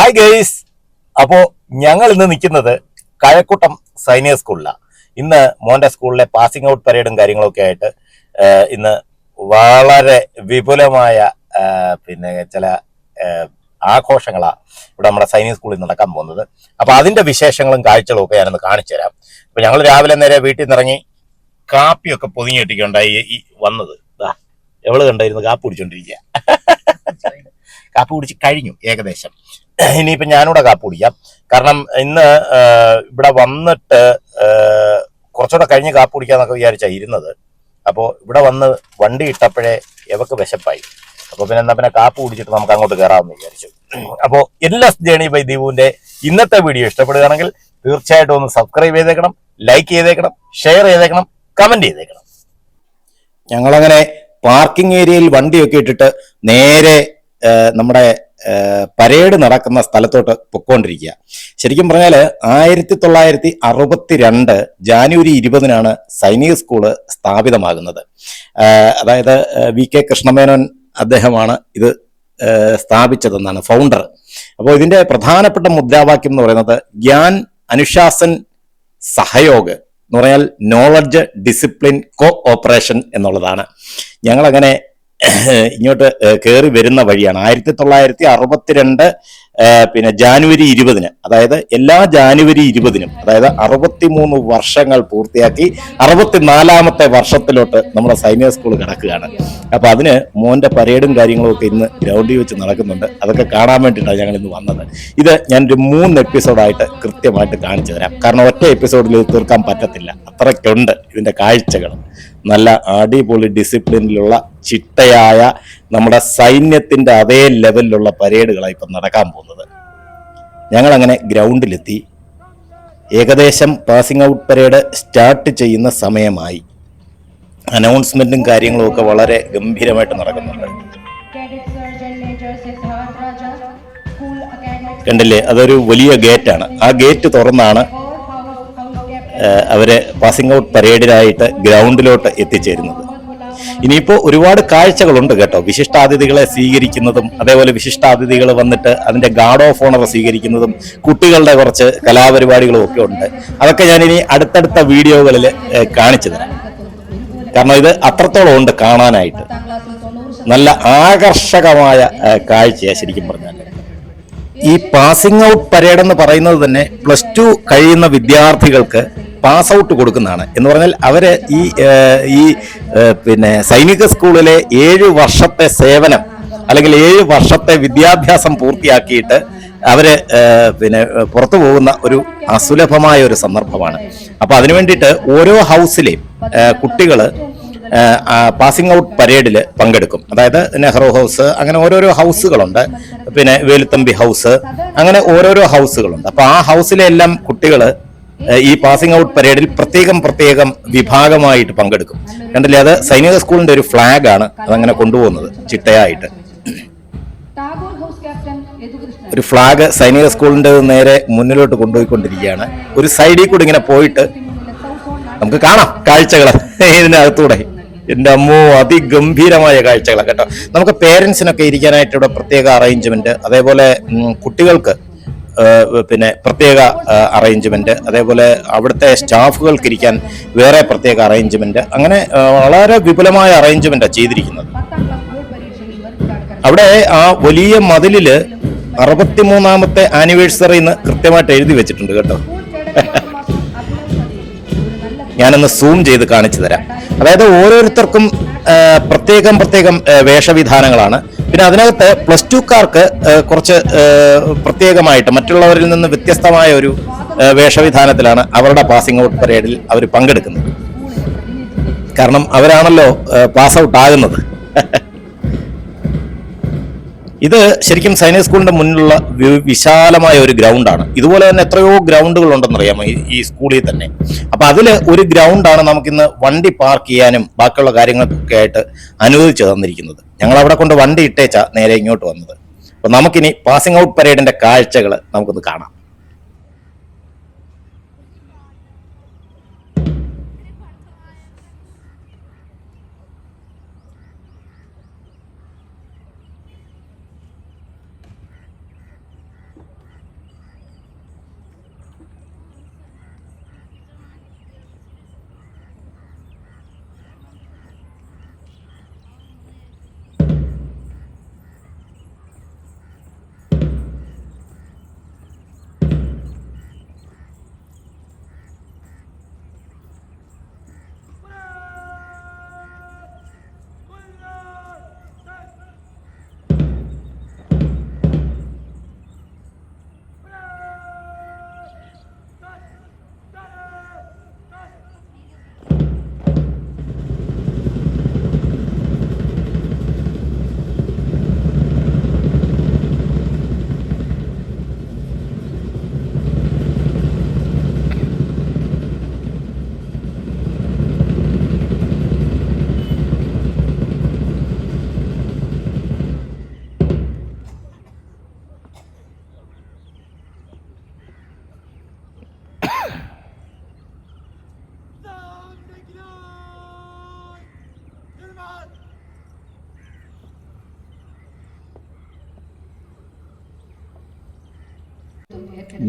Hi guys. അപ്പോൾ ഞങ്ങൾ ഇന്ന് നിൽക്കുന്നത് കഴക്കൂട്ടം സൈനിക സ്കൂളിലാണ്. ഇന്ന് മോൻ്റെ സ്കൂളിലെ പാസിംഗ് ഔട്ട് പരേഡും കാര്യങ്ങളൊക്കെ ആയിട്ട് ഇന്ന് വളരെ വിപുലമായ ചില ആഘോഷങ്ങളാണ് ഇവിടെ നമ്മുടെ സൈനിക സ്കൂളിൽ നടക്കാൻ പോകുന്നത്. അപ്പോൾ അതിൻ്റെ വിശേഷങ്ങളും കാഴ്ചകളും ഒക്കെ ഞാനൊന്ന് കാണിച്ചു തരാം. അപ്പോൾ ഞങ്ങൾ രാവിലെ നേരെ വീട്ടിൽ നിന്ന് ഇറങ്ങി കാപ്പിയൊക്കെ പൊതിഞ്ഞ് കെട്ടിക്കൊണ്ടായി ഈ വന്നത്. എവള് കണ്ടായിരുന്നു കാപ്പി കുടിച്ചോണ്ടിരിക്കുക. കാപ്പി കുടിച്ച് കഴിഞ്ഞു ഏകദേശം. ഇനിയിപ്പം ഞാനിവിടെ കാപ്പി കുടിക്കാം. കാരണം ഇന്ന് ഇവിടെ വന്നിട്ട് കുറച്ചുകൂടെ കഴിഞ്ഞ് കാപ്പി കുടിക്കാന്നൊക്കെ വിചാരിച്ചാണ് ഇരുന്നത്. അപ്പോൾ ഇവിടെ വന്ന് വണ്ടി ഇട്ടപ്പോഴേ എവക്ക് വിശപ്പായി. അപ്പോൾ പിന്നെ കാപ്പി കുടിച്ചിട്ട് നമുക്ക് അങ്ങോട്ട് കയറാമെന്ന് വിചാരിച്ചു. അപ്പോൾ എല്ലാ ജേണി ബൈ ദീപുവിൻ്റെ ഇന്നത്തെ വീഡിയോ ഇഷ്ടപ്പെടുകയാണെങ്കിൽ തീർച്ചയായിട്ടും ഒന്ന് സബ്സ്ക്രൈബ് ചെയ്തേക്കണം, ലൈക്ക് ചെയ്തേക്കണം, ഷെയർ ചെയ്തേക്കണം, കമന്റ് ചെയ്തേക്കണം. ഞങ്ങളങ്ങനെ പാർക്കിംഗ് ഏരിയയിൽ വണ്ടിയൊക്കെ ഇട്ടിട്ട് നേരെ നമ്മുടെ പരേഡ് നടക്കുന്ന സ്ഥലത്തോട്ട് പൊക്കോണ്ടിരിക്കുക. ശരിക്കും പറഞ്ഞാൽ 1962 ജാനുവരി 20 സൈനിക സ്കൂള് സ്ഥാപിതമാകുന്നത്. അതായത് VK കൃഷ്ണമേനോൻ അദ്ദേഹമാണ് ഇത് സ്ഥാപിച്ചതെന്നാണ് ഫൗണ്ടർ. അപ്പോൾ ഇതിന്റെ പ്രധാനപ്പെട്ട മുദ്രാവാക്യം എന്ന് പറയുന്നത് ഗ്യാൻ അനുശാസൻ സഹയോഗ് എന്ന് പറഞ്ഞാൽ നോളജ് ഡിസിപ്ലിൻ കോ ഓപ്പറേഷൻ എന്നുള്ളതാണ്. ഞങ്ങളങ്ങനെ ഇങ്ങോട്ട് കയറി വരുന്ന വഴിയാണ് 1962 ജാനുവരി 20 അതായത് എല്ലാ ജാനുവരി 20 അതായത് 63 വർഷങ്ങൾ പൂർത്തിയാക്കി 64ാമത്തെ വർഷത്തിലോട്ട് നമ്മുടെ സൈനിക സ്കൂൾ കിടക്കുകയാണ്. അപ്പൊ അതിന് മോന്റെ പരേഡും കാര്യങ്ങളും ഒക്കെ ഇന്ന് ഗ്രൗണ്ടിൽ വെച്ച് നടക്കുന്നുണ്ട്. അതൊക്കെ കാണാൻ വേണ്ടിയിട്ടാണ് ഞങ്ങൾ ഇന്ന് വന്നത്. ഇത് ഞാനൊരു 3 എപ്പിസോഡായിട്ട് കൃത്യമായിട്ട് കാണിച്ചു തരാം. കാരണം ഒറ്റ എപ്പിസോഡിൽ തീർക്കാൻ പറ്റത്തില്ല, അത്രയ്ക്കുണ്ട് ഇതിന്റെ കാഴ്ചകൾ. നല്ല അടിപൊളി ഡിസിപ്ലിനിലുള്ള ചിട്ടയായ നമ്മുടെ സൈന്യത്തിന്റെ അതേ ലെവലിലുള്ള പരേഡുകളാണ് ഇപ്പം നടക്കാൻ പോകുന്നത്. ഞങ്ങളങ്ങനെ ഗ്രൗണ്ടിലെത്തി. ഏകദേശം പാസിംഗ് ഔട്ട് പരേഡ് സ്റ്റാർട്ട് ചെയ്യുന്ന സമയമായി. അനൗൺസ്മെന്റും കാര്യങ്ങളും ഒക്കെ വളരെ ഗംഭീരമായിട്ട് നടക്കുന്നുണ്ട്. കണ്ടില്ലേ, അതൊരു വലിയ ഗേറ്റാണ്. ആ ഗേറ്റ് തുറന്നാണ് അവര് പാസിംഗ് ഔട്ട് പരേഡിനായിട്ട് ഗ്രൗണ്ടിലോട്ട് എത്തിച്ചേരുന്നത്. ഇനിയിപ്പോൾ ഒരുപാട് കാഴ്ചകളുണ്ട് കേട്ടോ. വിശിഷ്ടാതിഥികളെ സ്വീകരിക്കുന്നതും അതേപോലെ വിശിഷ്ടാതിഥികൾ വന്നിട്ട് അതിന്റെ ഗാർഡ് ഓഫ് ഓണർ സ്വീകരിക്കുന്നതും കുട്ടികളുടെ കുറച്ച് കലാപരിപാടികളും ഒക്കെ ഉണ്ട്. അതൊക്കെ ഞാൻ ഇനി അടുത്തടുത്ത വീഡിയോകളിൽ കാണിച്ചു തരാം. കാരണം ഇത് അത്രത്തോളം ഉണ്ട് കാണാനായിട്ട്. നല്ല ആകർഷകമായ കാഴ്ചയാണ് ശരിക്കും പറഞ്ഞാൽ. ഈ പാസിംഗ് ഔട്ട് പരേഡ് എന്ന് പറയുന്നത് തന്നെ +2 കഴിയുന്ന വിദ്യാർത്ഥികൾക്ക് പാസ് ഔട്ട് കൊടുക്കുന്നതാണ്. എന്ന് പറഞ്ഞാൽ അവര് ഈ സൈനിക സ്കൂളിലെ 7 വർഷത്തെ സേവനം അല്ലെങ്കിൽ 7 വർഷത്തെ വിദ്യാഭ്യാസം പൂർത്തിയാക്കിയിട്ട് അവര് പുറത്തു പോകുന്ന ഒരു അസുലഭമായ ഒരു സന്ദർഭമാണ്. അപ്പൊ അതിനു വേണ്ടിയിട്ട് ഓരോ ഹൗസിലെയും കുട്ടികള് പാസിംഗ് ഔട്ട് പരേഡിൽ പങ്കെടുക്കും. അതായത് നെഹ്റു ഹൗസ്, അങ്ങനെ ഓരോരോ ഹൗസുകളുണ്ട്. വേലുത്തമ്പി ഹൗസ്, അങ്ങനെ ഓരോരോ ഹൗസുകളുണ്ട്. അപ്പൊ ആ ഹൗസിലെ എല്ലാം കുട്ടികള് ഈ പാസിംഗ് ഔട്ട് പരേഡിൽ പ്രത്യേകം വിഭാഗമായിട്ട് പങ്കെടുക്കും. കണ്ടില്ലേ, അത് സൈനിക സ്കൂളിന്റെ ഒരു ഫ്ലാഗ് ആണ് അതങ്ങനെ കൊണ്ടുപോകുന്നത് ചിട്ടയായിട്ട്. ഒരു ഫ്ലാഗ് സൈനിക സ്കൂളിന്റെ നേരെ മുന്നിലോട്ട് കൊണ്ടുപോയിക്കൊണ്ടിരിക്കുകയാണ്. ഒരു സൈഡിൽ കൂടി ഇങ്ങനെ പോയിട്ട് നമുക്ക് കാണാം കാഴ്ചകൾ ഇതിനകത്തൂടെ. എൻ്റെ അമ്മോ, അതിഗംഭീരമായ കാഴ്ചകളാണ് കേട്ടോ. നമുക്ക് പേരൻസിനൊക്കെ ഇരിക്കാനായിട്ട് ഇവിടെ പ്രത്യേക അറേഞ്ച്മെന്റ്, അതേപോലെ കുട്ടികൾക്ക് പ്രത്യേക അറേഞ്ച്മെന്റ്, അതേപോലെ അവിടുത്തെ സ്റ്റാഫുകൾക്ക് ഇരിക്കാൻ വേറെ പ്രത്യേക അറേഞ്ച്മെന്റ്, അങ്ങനെ വളരെ വിപുലമായ അറേഞ്ച്മെന്റാണ് ചെയ്തിരിക്കുന്നത്. അവിടെ ആ വലിയ മതിലില് 63ാമത്തെ ആനിവേഴ്സറി എന്ന് കൃത്യമായിട്ട് എഴുതി വെച്ചിട്ടുണ്ട് കേട്ടോ. ഞാനൊന്ന് സൂം ചെയ്ത് കാണിച്ചു തരാം. അതായത് ഓരോരുത്തർക്കും പ്രത്യേകം വേഷവിധാനങ്ങളാണ്. പിന്നെ അതിനകത്ത് +2കാർക്ക് കുറച്ച് പ്രത്യേകമായിട്ട് മറ്റുള്ളവരിൽ നിന്ന് വ്യത്യസ്തമായ ഒരു വേഷവിധാനത്തിലാണ് അവരുടെ പാസിംഗ് ഔട്ട് പരേഡിൽ അവർ പങ്കെടുക്കുന്നത്. കാരണം അവരാണല്ലോ പാസ് ഔട്ട് ആകുന്നത്. ഇത് ശരിക്കും സൈനിക സ്കൂളിന്റെ മുന്നിലുള്ള വിശാലമായ ഒരു ഗ്രൗണ്ടാണ്. ഇതുപോലെ തന്നെ എത്രയോ ഗ്രൗണ്ടുകൾ ഉണ്ടെന്നറിയാമോ ഈ സ്കൂളിൽ തന്നെ. അപ്പൊ അതിൽ ഒരു ഗ്രൗണ്ടാണ് നമുക്കിന്ന് വണ്ടി പാർക്ക് ചെയ്യാനും ബാക്കിയുള്ള കാര്യങ്ങൾക്കൊക്കെ ആയിട്ട് അനുവദിച്ചു തന്നിരിക്കുന്നത്. ഞങ്ങൾ അവിടെ കൊണ്ട് വണ്ടി ഇട്ടേച്ചാ നേരെ ഇങ്ങോട്ട് വന്നത്. അപ്പൊ നമുക്കിനി പാസിംഗ് ഔട്ട് പരേഡിന്റെ കാഴ്ചകൾ നമുക്കൊന്ന് കാണാം.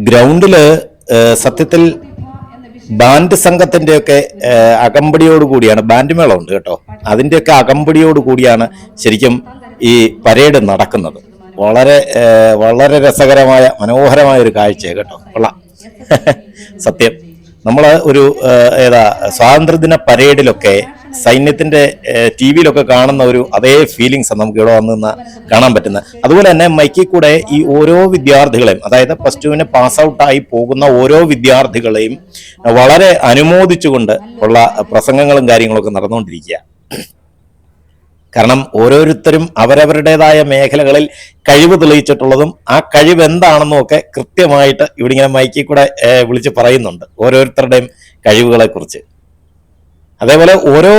ഗ്രൗണ്ടില് സത്യത്തിൽ ബാൻഡ് സംഘത്തിന്റെയൊക്കെ അകമ്പടിയോടുകൂടിയാണ്, ബാൻഡ് മേളം ഉണ്ട് കേട്ടോ, അതിന്റെയൊക്കെ അകമ്പടിയോടുകൂടിയാണ് ശരിക്കും ഈ പരേഡ് നടക്കുന്നത്. വളരെ വളരെ രസകരമായ മനോഹരമായ ഒരു കാഴ്ചയാണ് കേട്ടോ, കൊള്ളാം. സത്യം നമ്മൾ ഒരു സ്വാതന്ത്ര്യദിന പരേഡിലൊക്കെ സൈന്യത്തിന്റെ TV-യിലൊക്കെ കാണുന്ന ഒരു അതേ ഫീലിങ്സ് നമുക്ക് ഇവിടെ വന്ന് കാണാൻ പറ്റുന്നത്. അതുപോലെ തന്നെ മൈക്കിൽ കൂടെ ഈ ഓരോ വിദ്യാർത്ഥികളെയും, അതായത് പ്ലസ് ടുവിന് പാസ് ഔട്ടായി പോകുന്ന ഓരോ വിദ്യാർത്ഥികളെയും വളരെ അനുമോദിച്ചുകൊണ്ട് ഉള്ള പ്രസംഗങ്ങളും കാര്യങ്ങളൊക്കെ നടന്നുകൊണ്ടിരിക്കുക. കാരണം ഓരോരുത്തരും അവരവരുടേതായ മേഖലകളിൽ കഴിവ് തെളിയിച്ചിട്ടുള്ളതും ആ കഴിവ് എന്താണെന്നും ഒക്കെ കൃത്യമായിട്ട് ഇവിടെ ഇങ്ങനെ മൈക്കിൽ കൂടെ വിളിച്ച് പറയുന്നുണ്ട്, ഓരോരുത്തരുടെയും കഴിവുകളെ കുറിച്ച്. അതേപോലെ ഓരോ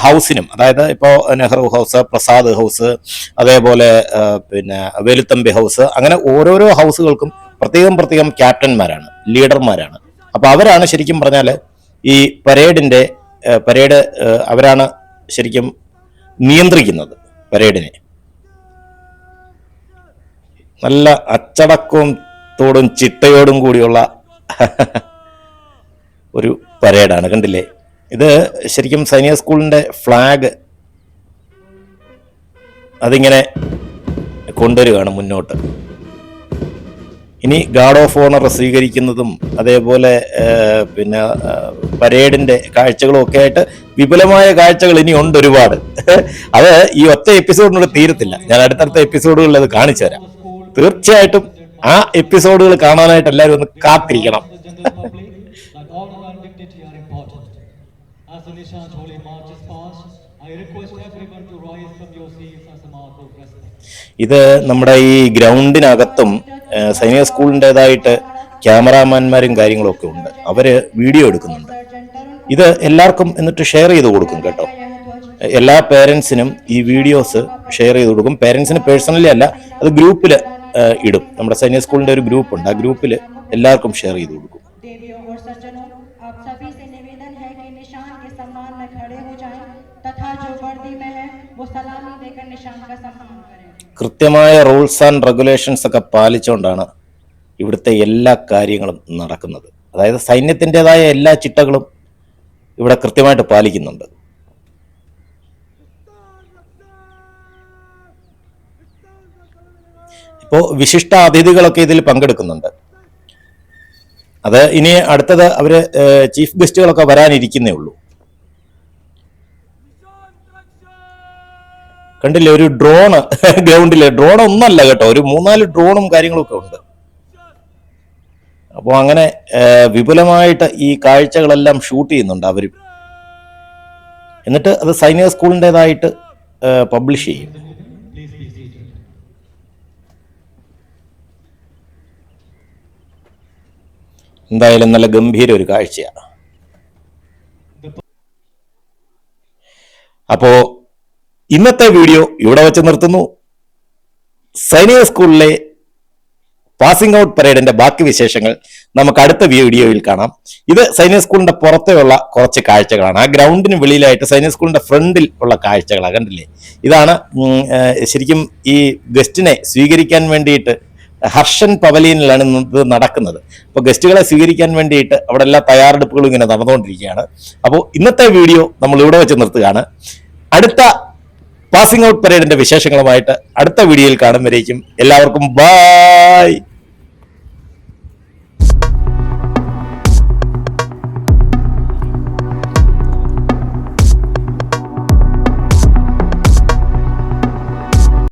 ഹൗസിനും, അതായത് ഇപ്പോൾ നെഹ്റു ഹൗസ്, പ്രസാദ് ഹൗസ്, അതേപോലെ പിന്നെ വേലുത്തമ്പി ഹൗസ്, അങ്ങനെ ഓരോരോ ഹൗസുകൾക്കും പ്രത്യേകം പ്രത്യേകം ക്യാപ്റ്റന്മാരാണ്, ലീഡർമാരാണ്. അപ്പൊ അവരാണ് ശരിക്കും പറഞ്ഞാൽ ഈ പരേഡ് അവരാണ് ശരിക്കും നിയന്ത്രിക്കുന്നത് പരേഡിനെ. നല്ല അച്ചടക്കവും തോടും ചിട്ടയോടും കൂടിയുള്ള ഒരു പരേഡാണ്, കണ്ടില്ലേ? ഇത് ശരിക്കും സൈനിക സ്കൂളിന്റെ ഫ്ലാഗ് അതിങ്ങനെ കൊണ്ടുവരികയാണ് മുന്നോട്ട്. ഇനി ഗാർഡ് ഓഫ് ഓണർ സ്വീകരിക്കുന്നതും അതേപോലെ പിന്നെ പരേഡിന്റെ കാഴ്ചകളും ഒക്കെ ആയിട്ട് വിപുലമായ കാഴ്ചകൾ ഇനി ഉണ്ട് ഒരുപാട്. അത് ഈ ഒറ്റ എപ്പിസോഡിനുള്ളിൽ തീരത്തില്ല, ഞാൻ അടുത്തടുത്ത എപ്പിസോഡുകളിൽ അത് കാണിച്ചു തരാം. തീർച്ചയായിട്ടും ആ എപ്പിസോഡുകൾ കാണാനായിട്ട് എല്ലാവരും ഒന്ന് കാത്തിരിക്കണം. ഇത് നമ്മുടെ ഈ ഗ്രൗണ്ടിനകത്തും സൈനിക സ്കൂളിൻ്റെതായിട്ട് ക്യാമറാമാന്മാരും കാര്യങ്ങളും ഒക്കെ ഉണ്ട്, അവര് വീഡിയോ എടുക്കുന്നുണ്ട്. ഇത് എല്ലാവർക്കും എന്നിട്ട് ഷെയർ ചെയ്ത് കൊടുക്കും കേട്ടോ. എല്ലാ പേരൻസിനും ഈ വീഡിയോസ് ഷെയർ ചെയ്ത് കൊടുക്കും. പേരൻസിന് പേഴ്സണലി അല്ല, അത് ഗ്രൂപ്പിൽ ഇടും. നമ്മുടെ സൈനിക സ്കൂളിന്റെ ഒരു ഗ്രൂപ്പ് ഉണ്ട്, ആ ഗ്രൂപ്പിൽ എല്ലാവർക്കും ഷെയർ ചെയ്ത് കൊടുക്കും. കൃത്യമായ റൂൾസ് ആൻഡ് റെഗുലേഷൻസ് ഒക്കെ പാലിച്ചുകൊണ്ടാണ് ഇവിടുത്തെ എല്ലാ കാര്യങ്ങളും നടക്കുന്നത്. അതായത് സൈന്യത്തിൻ്റെതായ എല്ലാ ചിട്ടകളും ഇവിടെ കൃത്യമായിട്ട് പാലിക്കുന്നുണ്ട്. ഇപ്പോൾ വിശിഷ്ട അതിഥികളൊക്കെ ഇതിൽ പങ്കെടുക്കുന്നുണ്ട്. അത് ഇനി അടുത്തത് അവര് ചീഫ് ഗസ്റ്റുകളൊക്കെ വരാനിരിക്കുന്നേ ഉള്ളൂ. കണ്ടില്ലേ, ഒരു ഡ്രോണ് ഗ്രൗണ്ടില്. ഡ്രോൺ ഒന്നല്ല കേട്ടോ, ഒരു 3-4 ഡ്രോണും കാര്യങ്ങളൊക്കെ ഉണ്ട്. അപ്പോൾ അങ്ങനെ വിപുലമായിട്ട് ഈ കാഴ്ചകളെല്ലാം ഷൂട്ട് ചെയ്യുന്നുണ്ട് അവരും. എന്നിട്ട് അത് സൈനിക സ്കൂളിൻ്റെതായിട്ട് പബ്ലിഷ് ചെയ്യും. എന്തായാലും നല്ല ഗംഭീര ഒരു കാഴ്ചയാണ്. അപ്പോ ഇന്നത്തെ വീഡിയോ ഇവിടെ വെച്ച് നിർത്തുന്നു. സൈനിക സ്കൂളിലെ പാസിംഗ് ഔട്ട് പരേഡിന്റെ ബാക്കി വിശേഷങ്ങൾ നമുക്ക് അടുത്ത വീഡിയോയിൽ കാണാം. ഇത് സൈനിക സ്കൂളിന്റെ പുറത്തെയുള്ള കുറച്ച് കാഴ്ചകളാണ്. ആ ഗ്രൗണ്ടിന് വെളിയിലായിട്ട് സൈനിക സ്കൂളിന്റെ ഫ്രണ്ടിൽ ഉള്ള കാഴ്ചകളാണ്, കണ്ടില്ലേ? ഇതാണ് ശരിക്കും ഈ ഗസ്റ്റിനെ സ്വീകരിക്കാൻ വേണ്ടിയിട്ട് ഹർഷൻ പവലിയനിലാണ് ഇത് നടക്കുന്നത്. അപ്പോൾ ഗസ്റ്റുകളെ സ്വീകരിക്കാൻ വേണ്ടിയിട്ട് അവിടെ എല്ലാ തയ്യാറെടുപ്പുകളും ഇങ്ങനെ നടന്നുകൊണ്ടിരിക്കുകയാണ്. അപ്പോൾ ഇന്നത്തെ വീഡിയോ നമ്മൾ ഇവിടെ വെച്ച് നിർത്തുകയാണ്. അടുത്ത പാസിംഗ് ഔട്ട് പരേഡിന്റെ വിശേഷങ്ങളുമായിട്ട് അടുത്ത വീഡിയോയിൽ കാണും വരേക്കും എല്ലാവർക്കും ബൈ.